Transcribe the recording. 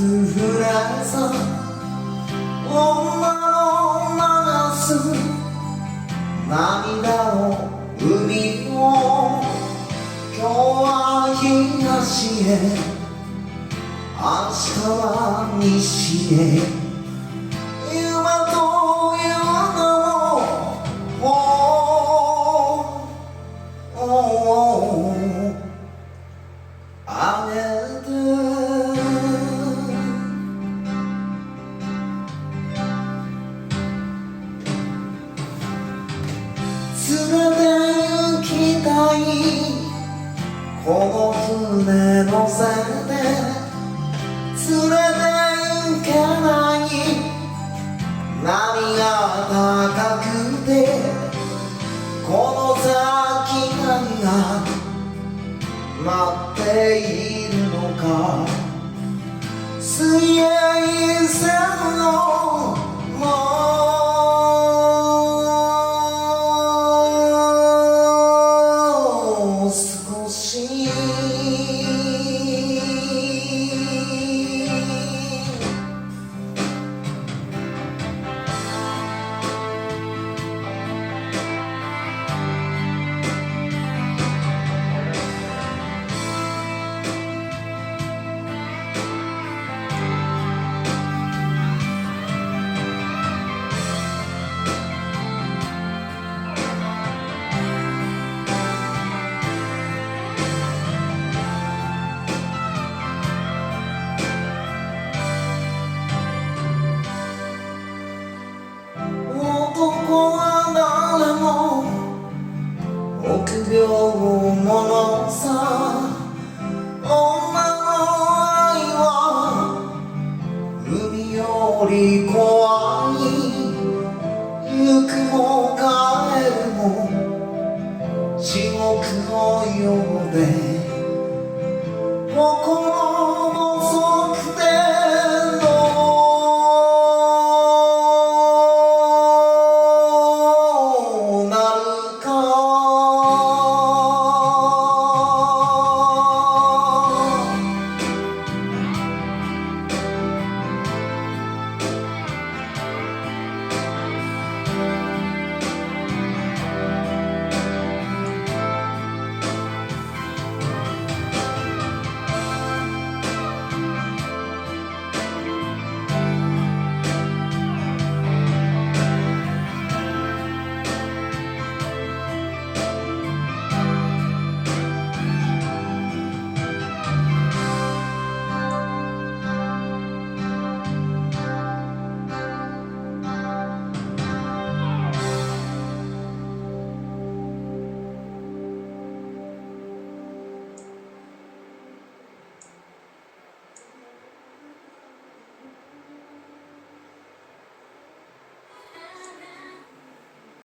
つ触れさ女の流す涙の海を今日は東へ明日は西へ夢というのをあげて連れて行きたいこの船のせいで連れて行けない波が高くてこの先何が待っているのか水泳船のもう少し男は誰も臆病者さ女の愛は海より怖い行くも帰るも地獄のようで